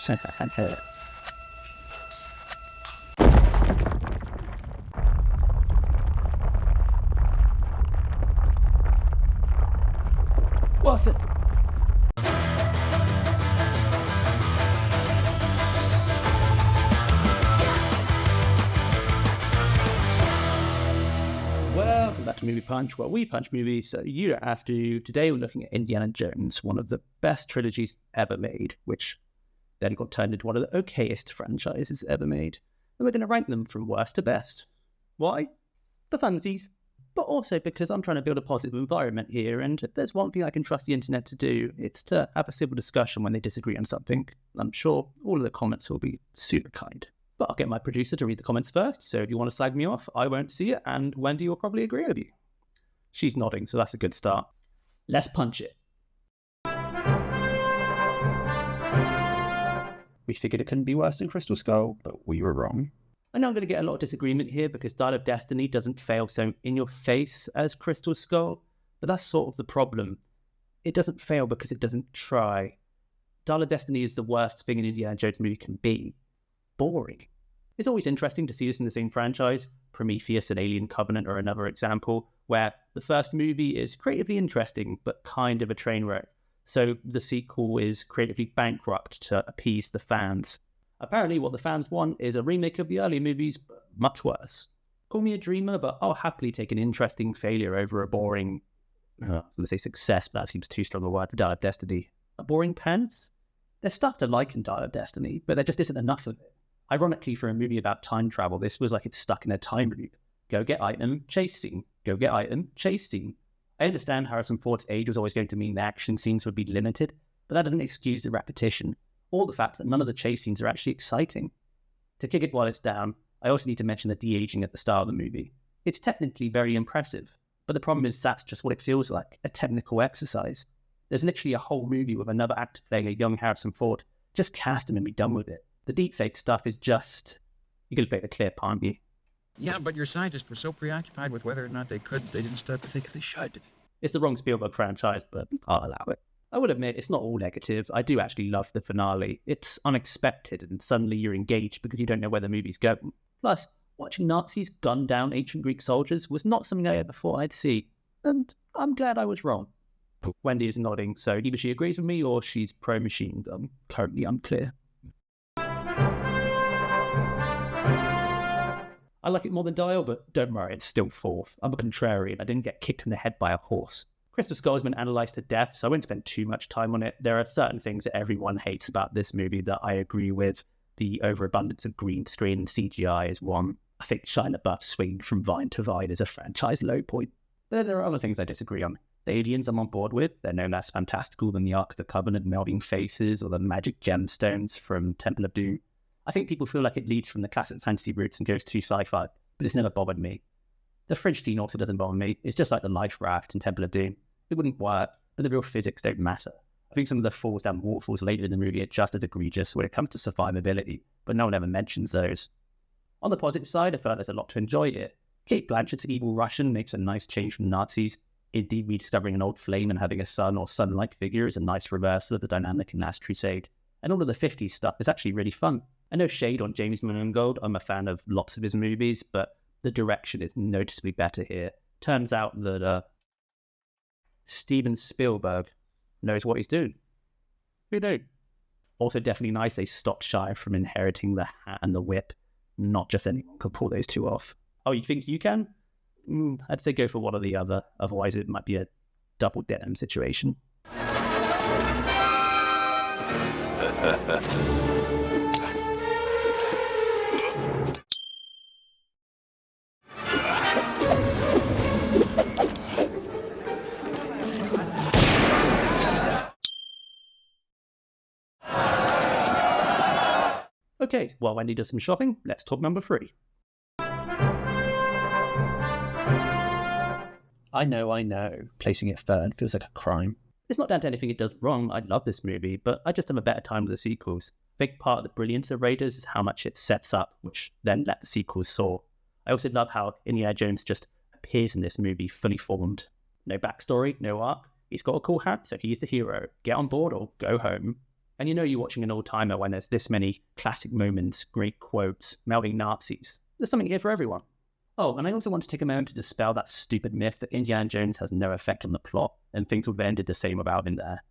Worth it. Welcome back to Movie Punch, where we punch movies so you don't have to. Today we're looking at Indiana Jones, one of the best trilogies ever made, which then got turned into one of the okayest franchises ever made. And we're going to rank them from worst to best. Why? For funsies. But also because I'm trying to build a positive environment here, and if there's one thing I can trust the internet to do, it's to have a civil discussion when they disagree on something. I'm sure all of the comments will be super kind. But I'll get my producer to read the comments first, so if you want to slag me off, I won't see it, and Wendy will probably agree with you. She's nodding, so that's a good start. Let's punch it. We figured it couldn't be worse than Crystal Skull, but we were wrong. I know I'm going to get a lot of disagreement here because Dial of Destiny doesn't fail so in your face as Crystal Skull, but that's sort of the problem. It doesn't fail because it doesn't try. Dial of Destiny is the worst thing an Indiana Jones movie can be. Boring. It's always interesting to see this in the same franchise. Prometheus and Alien Covenant are another example, where the first movie is creatively interesting, but kind of a train wreck. So the sequel is creatively bankrupt to appease the fans. Apparently what the fans want is a remake of the earlier movies, but much worse. Call me a dreamer, but I'll happily take an interesting failure over a boring, I'm going to say success, but that seems too strong a word for Dial of Destiny. A boring pants? There's stuff to like in Dial of Destiny, but there just isn't enough of it. Ironically, for a movie about time travel, this was like it's stuck in a time loop. Go get item, chase scene. Go get item, chase scene. I understand Harrison Ford's age was always going to mean the action scenes would be limited, but that doesn't excuse the repetition, or the fact that none of the chase scenes are actually exciting. To kick it while it's down, I also need to mention the de-aging at the start of the movie. It's technically very impressive, but the problem is that's just what it feels like, a technical exercise. There's literally a whole movie with another actor playing a young Harrison Ford. Just cast him and be done with it. The deepfake stuff is just... You could play the clip, aren't you? Yeah, but your scientists were so preoccupied with whether or not they could, they didn't stop to think if they should. It's the wrong Spielberg franchise, but I'll allow it. I will admit, it's not all negative. I do actually love the finale. It's unexpected, and suddenly you're engaged because you don't know where the movie's going. Plus, watching Nazis gun down ancient Greek soldiers was not something I ever thought I'd see, and I'm glad I was wrong. Wendy is nodding, so either she agrees with me or she's pro-machine gun. Currently unclear. I like it more than Dial, but don't worry, it's still fourth. I'm a contrarian. I didn't get kicked in the head by a horse. Crystal Skull has been analysed to death, so I won't spend too much time on it. There are certain things that everyone hates about this movie that I agree with. The overabundance of green screen and CGI is one. I think Shia LaBeouf's swing from vine to vine is a franchise low point. But there are other things I disagree on. The aliens I'm on board with. They're no less fantastical than the Ark of the Covenant melding faces or the magic gemstones from Temple of Doom. I think people feel like it leads from the classic fantasy roots and goes too sci-fi, but it's never bothered me. The fridge scene also doesn't bother me. It's just like the life raft in Temple of Doom. It wouldn't work, but the real physics don't matter. I think some of the falls down waterfalls later in the movie are just as egregious when it comes to survivability, but no one ever mentions those. On the positive side, I feel like there's a lot to enjoy here. Kate Blanchett's evil Russian makes a nice change from Nazis. Indeed, rediscovering an old flame and having a son or son-like figure is a nice reversal of the dynamic in Last Crusade. And all of the 50s stuff is actually really fun. I know shade on James Mangold. I'm a fan of lots of his movies, but the direction is noticeably better here. Turns out that Steven Spielberg knows what he's doing. Who knew? Also definitely nice they stopped Shia from inheriting the hat and the whip. Not just anyone could pull those two off. Oh, you think you can? I'd say go for one or the other. Otherwise it might be a double denim situation. Okay, while Wendy does some shopping, let's talk number 3. I know. Placing it third feels like a crime. It's not down to anything it does wrong. I love this movie, but I just have a better time with the sequels. A big part of the brilliance of Raiders is how much it sets up, which then let the sequels soar. I also love how Indiana Jones just appears in this movie fully formed. No backstory, no arc. He's got a cool hat, so he's the hero. Get on board or go home. And you know you're watching an old-timer when there's this many classic moments, great quotes, melting Nazis. There's something here for everyone. Oh, and I also want to take a moment to dispel that stupid myth that Indiana Jones has no effect on the plot, and things would have ended the same without him there.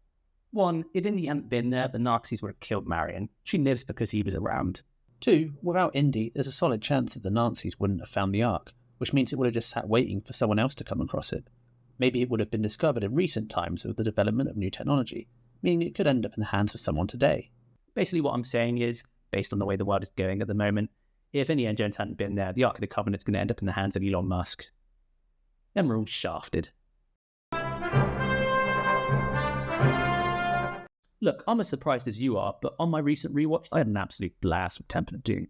One, if Indy hadn't been there, the Nazis would have killed Marion. She lives because he was around. Two, without Indy, there's a solid chance that the Nazis wouldn't have found the Ark, which means it would have just sat waiting for someone else to come across it. Maybe it would have been discovered in recent times with the development of new technology, meaning it could end up in the hands of someone today. Basically what I'm saying is, based on the way the world is going at the moment, if Indiana Jones hadn't been there, the Ark of the Covenant's going to end up in the hands of Elon Musk. Then we're all shafted. Look, I'm as surprised as you are, but on my recent rewatch, I had an absolute blast with Temple of Doom.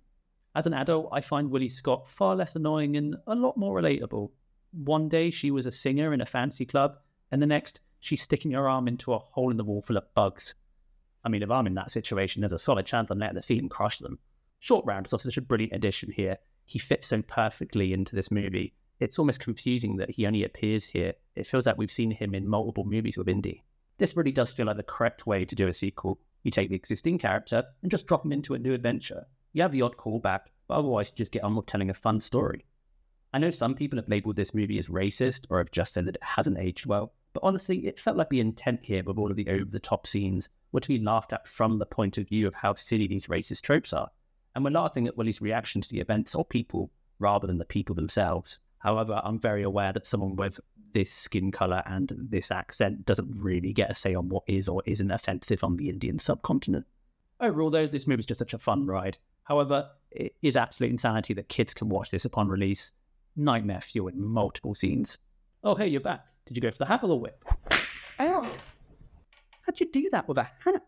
As an adult, I find Willie Scott far less annoying and a lot more relatable. One day, she was a singer in a fancy club, and the next, she's sticking her arm into a hole in the wall full of bugs. I mean, if I'm in that situation, there's a solid chance I'm letting the feet and crush them. Short Round is also such a brilliant addition here. He fits so perfectly into this movie. It's almost confusing that he only appears here. It feels like we've seen him in multiple movies with Indy. This really does feel like the correct way to do a sequel. You take the existing character and just drop him into a new adventure. You have the odd callback, but otherwise you just get on with telling a fun story. I know some people have labelled this movie as racist or have just said that it hasn't aged well, but honestly, it felt like the intent here with all of the over-the-top scenes were to be laughed at from the point of view of how silly these racist tropes are. And we're laughing at Willie's reaction to the events or people rather than the people themselves. However, I'm very aware that someone with this skin colour and this accent doesn't really get a say on what is or isn't offensive on the Indian subcontinent. Overall, though, this movie's just such a fun ride. However, it is absolute insanity that kids can watch this upon release. Nightmare fuel in multiple scenes. Oh, hey, you're back. Did you go for the hammer or whip? Ow! How'd you do that with a hat?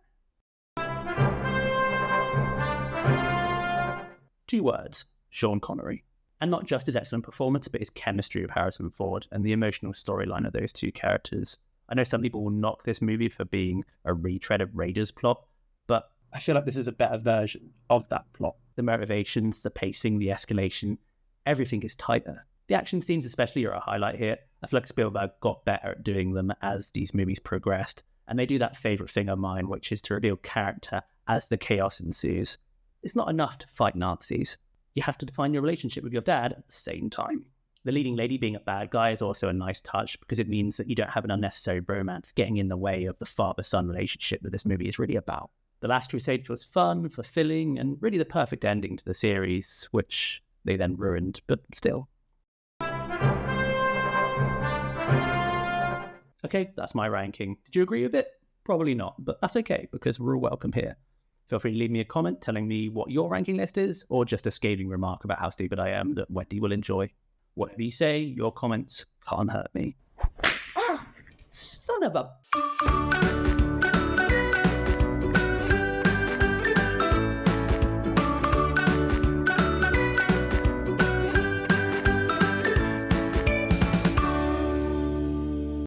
2 words, Sean Connery. And not just his excellent performance, but his chemistry with Harrison Ford and the emotional storyline of those two characters. I know some people will knock this movie for being a retread of Raiders plot, but I feel like this is a better version of that plot. The motivations, the pacing, the escalation, everything is tighter. The action scenes especially are a highlight here. I feel like Spielberg got better at doing them as these movies progressed, and they do that favourite thing of mine, which is to reveal character as the chaos ensues. It's not enough to fight Nazis. You have to define your relationship with your dad at the same time. The leading lady being a bad guy is also a nice touch because it means that you don't have an unnecessary romance getting in the way of the father-son relationship that this movie is really about. The Last Crusade was fun, fulfilling, and really the perfect ending to the series, which they then ruined, but still. Okay, that's my ranking. Did you agree with it? Probably not, but that's okay because we're all welcome here. Feel free to leave me a comment telling me what your ranking list is, or just a scathing remark about how stupid I am that Wendy will enjoy. Whatever you say, your comments can't hurt me. Ah, son of a...